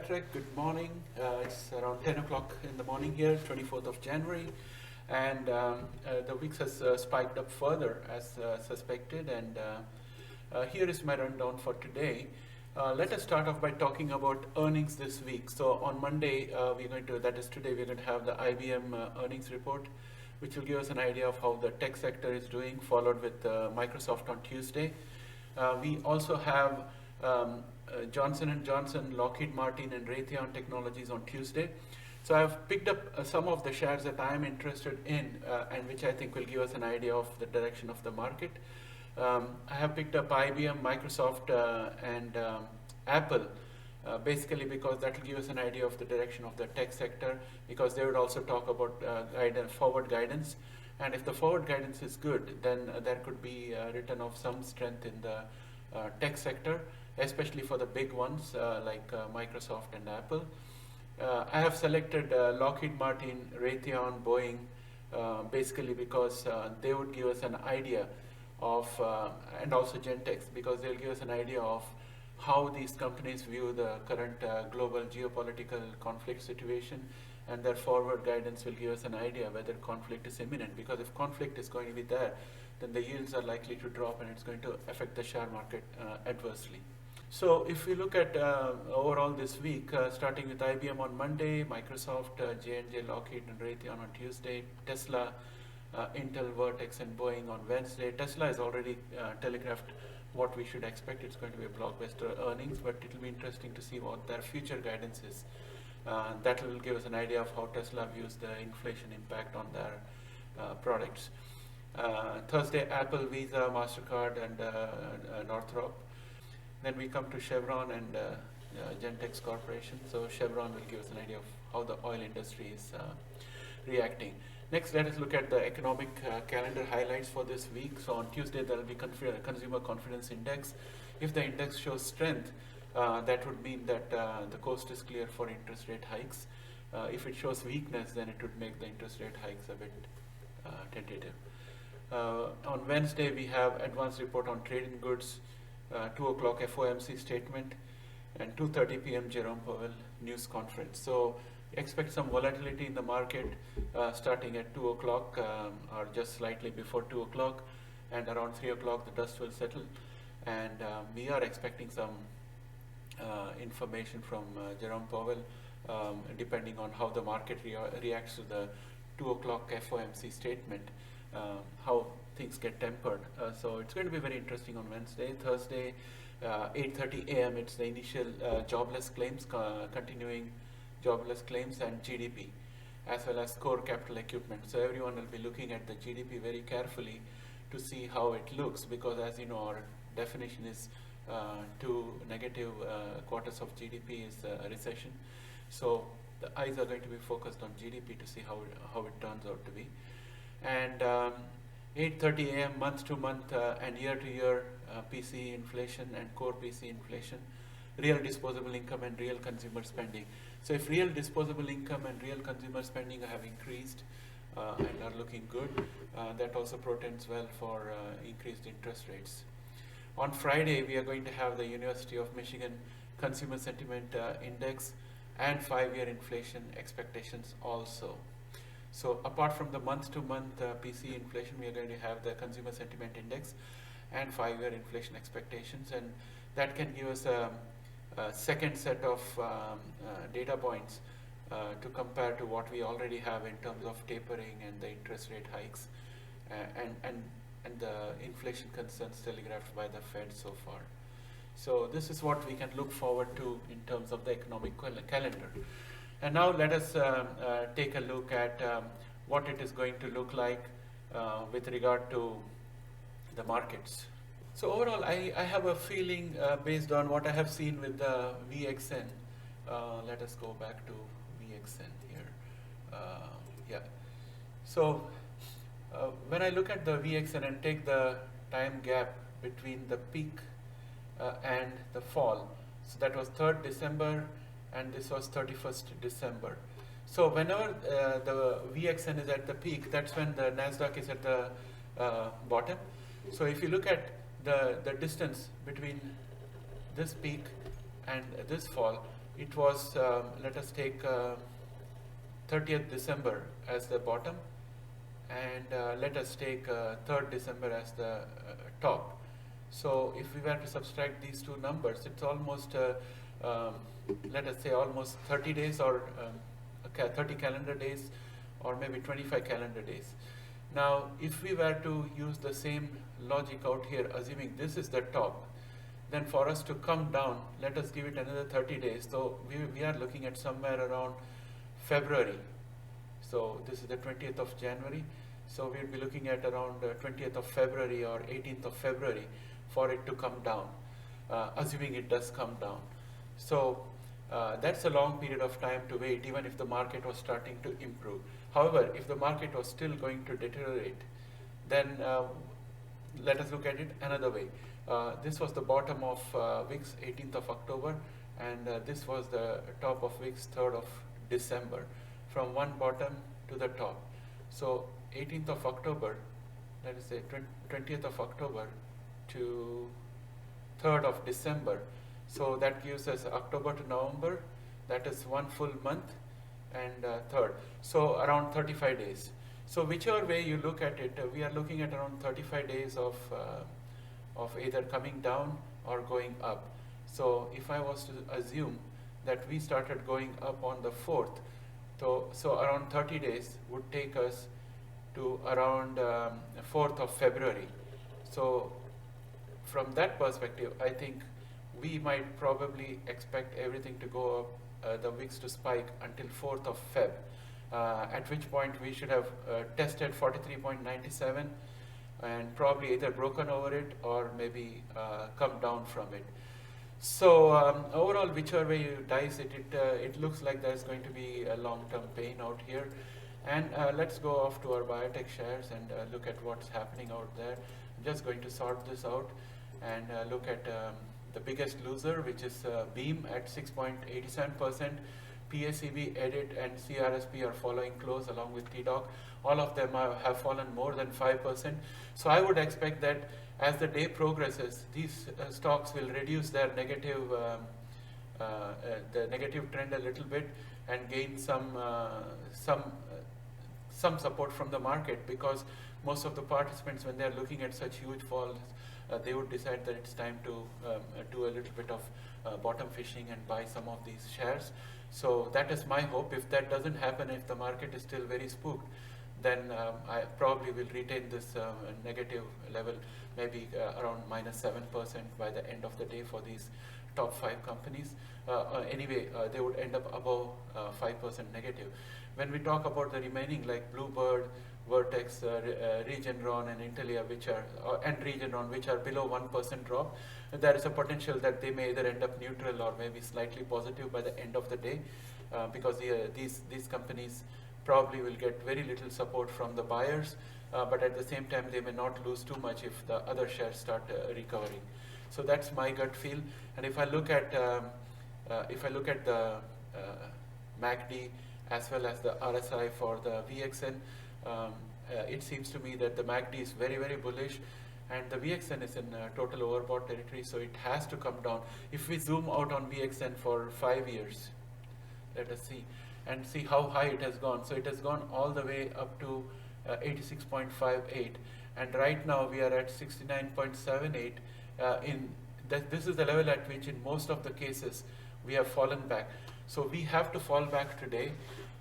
ShareTreck. Good morning. It's around 10 o'clock in the morning here, 24th of January. And the VIX has spiked up further as suspected. And here is my rundown for today. Let us start off by talking about earnings this week. So on Monday, that is today, we're going to have the IBM earnings report, which will give us an idea of how the tech sector is doing, followed with Microsoft on Tuesday. We also have Johnson & Johnson, Lockheed Martin, and Raytheon Technologies on Tuesday. So I've picked up some of the shares that I'm interested in and which I think will give us an idea of the direction of the market. I have picked up IBM, Microsoft, and Apple, basically because that will give us an idea of the direction of the tech sector, because they would also talk about forward guidance. And if the forward guidance is good, then there could be a return of some strength in the tech sector, especially for the big ones like Microsoft and Apple. I have selected Lockheed Martin, Raytheon, Boeing, basically because they would give us an idea of, and also Gentex, because they'll give us an idea of how these companies view the current global geopolitical conflict situation, and their forward guidance will give us an idea whether conflict is imminent, because if conflict is going to be there, then the yields are likely to drop and it's going to affect the share market adversely. So if we look at overall this week, starting with IBM on Monday, Microsoft, J&J, Lockheed, and Raytheon on Tuesday, Tesla, Intel, Vertex, and Boeing on Wednesday. Tesla has already telegraphed what we should expect. It's going to be a blockbuster earnings, but it will be interesting to see what their future guidance is. That will give us an idea of how Tesla views the inflation impact on their products. Thursday, Apple, Visa, MasterCard, and Northrop. Then we come to Chevron and Gentex Corporation. So Chevron will give us an idea of how the oil industry is reacting. Next, let us look at the economic calendar highlights for this week. So on Tuesday, there will be Consumer Confidence Index. If the index shows strength, that would mean that the coast is clear for interest rate hikes. If it shows weakness, then it would make the interest rate hikes a bit tentative. On Wednesday, we have advanced report on trading goods, 2 o'clock FOMC statement, and 2:30 p.m. Jerome Powell news conference. So expect some volatility in the market starting at 2 o'clock or just slightly before 2 o'clock, and around 3 o'clock the dust will settle. And we are expecting some information from Jerome Powell, depending on how the market reacts to the 2 o'clock FOMC statement, how things get tempered. So it's going to be very interesting on Wednesday. Thursday, 8:30 a.m. it's the initial jobless claims, continuing jobless claims, and GDP, as well as core capital equipment. So everyone will be looking at the GDP very carefully to see how it looks, because as you know, our definition is 2 negative quarters of GDP is a recession. So the eyes are going to be focused on GDP to see how it turns out to be. And 8:30 a.m. month-to-month and year-to-year PCE inflation and core PCE inflation, real disposable income and real consumer spending. So if real disposable income and real consumer spending have increased and are looking good, that also portends well for increased interest rates. On Friday, we are going to have the University of Michigan Consumer Sentiment Index and 5-year inflation expectations also. So apart from the month-to-month PCE inflation, we are going to have the Consumer Sentiment Index and 5-year inflation expectations, and that can give us a second set of data points to compare to what we already have in terms of tapering and the interest rate hikes and the inflation concerns telegraphed by the Fed so far. So this is what we can look forward to in terms of the economic calendar. And now let us take a look at what it is going to look like with regard to the markets. So overall, I have a feeling based on what I have seen with the VXN. Let us go back to VXN here. Yeah. So when I look at the VXN and take the time gap between the peak and the fall, so that was 3rd December and this was 31st December. So whenever the VXN is at the peak, that's when the Nasdaq is at the bottom. So if you look at the distance between this peak and this fall, it was, let us take 30th December as the bottom, and let us take 3rd December as the top. So if we were to subtract these two numbers, it's almost, let us say, almost 30 days or 30 calendar days, or maybe 25 calendar days. Now, if we were to use the same logic out here, assuming this is the top, then for us to come down, let us give it another 30 days. So we are looking at somewhere around February. So this is the 20th of January. So we'll be looking at around 20th of February or 18th of February for it to come down, assuming it does come down. So that's a long period of time to wait, even if the market was starting to improve. However, if the market was still going to deteriorate, then let us look at it another way. This was the bottom of VIX 18th of October, and this was the top of VIX 3rd of December, from one bottom to the top. So 18th of October, let us say 20th of October to 3rd of December. So that gives us October to November, that is one full month, and 3rd. So around 35 days. So whichever way you look at it, we are looking at around 35 days of either coming down or going up. So if I was to assume that we started going up on the 4th, so around 30 days would take us to around 4th of February. So from that perspective, I think we might probably expect everything to go up, the VIX to spike until 4th of Feb, at which point we should have tested 43.97 and probably either broken over it or maybe come down from it. So overall, whichever way you dice it, it looks like there's going to be a long-term pain out here. And let's go off to our biotech shares and look at what's happening out there. I'm just going to sort this out and look at the biggest loser, which is Beam at 6.87%. PACB, EDIT, and CRSP are following close along with TDOC. All of them have fallen more than 5%. So I would expect that as the day progresses, these stocks will reduce their negative, the negative trend a little bit and gain some support from the market, because most of the participants, when they're looking at such huge falls, they would decide that it's time to do a little bit of bottom fishing and buy some of these shares. So that is my hope. If that doesn't happen, if the market is still very spooked, then I probably will retain this negative level, maybe around -7% by the end of the day for these top 5 companies. Anyway, they would end up above 5% negative. When we talk about the remaining, like Bluebird, Vertex, Regeneron, and Intelia, and Regeneron, which are below 1% drop, there is a potential that they may either end up neutral or maybe slightly positive by the end of the day, because these companies probably will get very little support from the buyers, but at the same time they may not lose too much if the other shares start recovering. So that's my gut feel. And if I look at the MACD as well as the RSI for the VXN, it seems to me that the MACD is very, very bullish, and the VXN is in total overbought territory, so it has to come down. If we zoom out on VXN for 5 years, let us see, and see how high it has gone. So it has gone all the way up to 86.58, and right now we are at 69.78. This is the level at which in most of the cases we have fallen back. So we have to fall back today,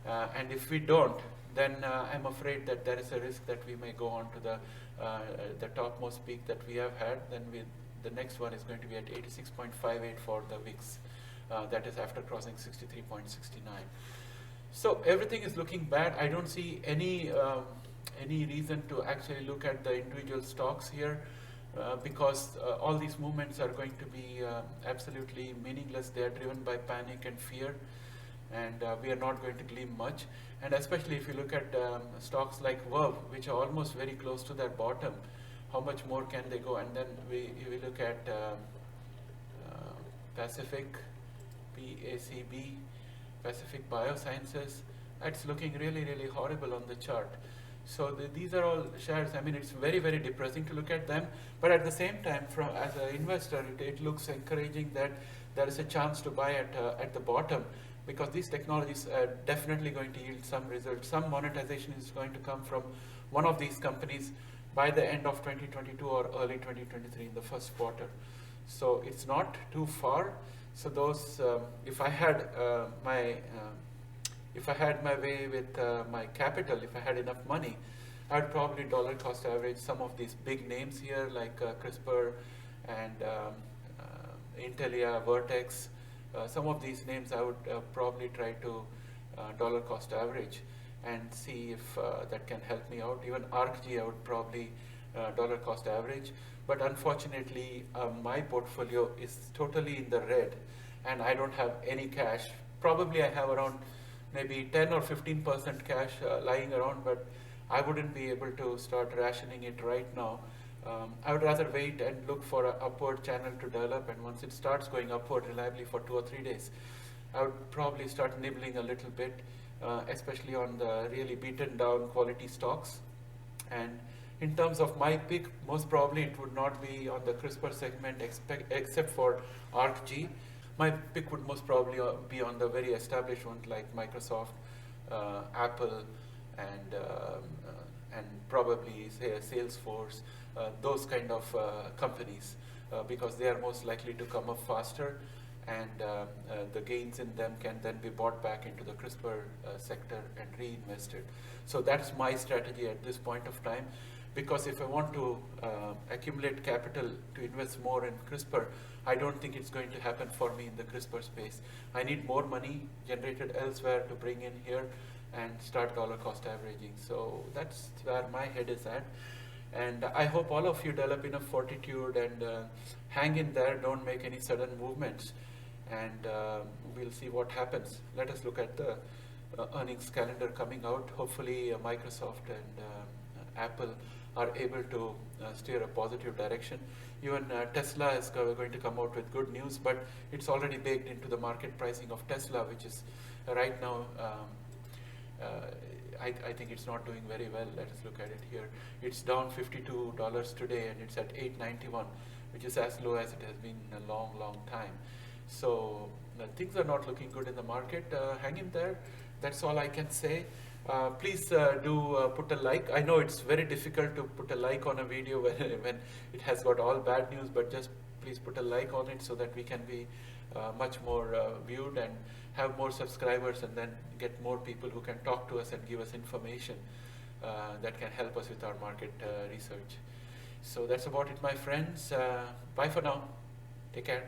and if we don't, then I'm afraid that there is a risk that we may go on to the topmost peak that we have had. Then the next one is going to be at 86.58 for the VIX. That is after crossing 63.69. So everything is looking bad. I don't see any reason to actually look at the individual stocks here, because all these movements are going to be absolutely meaningless. They are driven by panic and fear, and we are not going to glean much. And especially if you look at stocks like Verve, which are almost very close to their bottom, how much more can they go? And then we look at Pacific, PACB, Pacific Biosciences. It's looking really, really horrible on the chart. So these are all shares. I mean, it's very, very depressing to look at them. But at the same time, as an investor, it looks encouraging that there is a chance to buy at the bottom, because these technologies are definitely going to yield some results. Some monetization is going to come from one of these companies by the end of 2022 or early 2023 in the first quarter. So it's not too far. So those, if I had my way with my capital, if I had enough money, I'd probably dollar cost average some of these big names here like CRISPR and Intelia, Vertex. Some of these names I would probably try to dollar cost average and see if that can help me out. Even ArcG I would probably dollar cost average. But unfortunately, my portfolio is totally in the red and I don't have any cash. Probably I have around maybe 10 or 15% cash lying around, but I wouldn't be able to start rationing it right now. I would rather wait and look for an upward channel to develop, and once it starts going upward reliably for 2 or 3 days, I would probably start nibbling a little bit, especially on the really beaten down quality stocks. And in terms of my pick, most probably it would not be on the CRISPR segment except for ArcG. My pick would most probably be on the very established ones like Microsoft, Apple, and probably say Salesforce, those kind of companies, because they are most likely to come up faster, and the gains in them can then be bought back into the CRISPR sector and reinvested. So that's my strategy at this point of time, because if I want to accumulate capital to invest more in CRISPR, I don't think it's going to happen for me in the CRISPR space. I need more money generated elsewhere to bring in here and start dollar cost averaging. So that's where my head is at. And I hope all of you develop enough fortitude and hang in there, don't make any sudden movements, and we'll see what happens. Let us look at the earnings calendar coming out. Hopefully Microsoft and Apple are able to steer a positive direction. Even Tesla is going to come out with good news, but it's already baked into the market pricing of Tesla, which is right now, I think it's not doing very well. Let us look at it here. It's down $52 today, and it's at $891, which is as low as it has been in a long, long time. So things are not looking good in the market. Hang in there. That's all I can say. Please do put a like. I know it's very difficult to put a like on a video when it has got all bad news, but just please put a like on it so that we can be much more viewed and have more subscribers, and then get more people who can talk to us and give us information that can help us with our market research. So that's about it, my friends. Bye for now. Take care.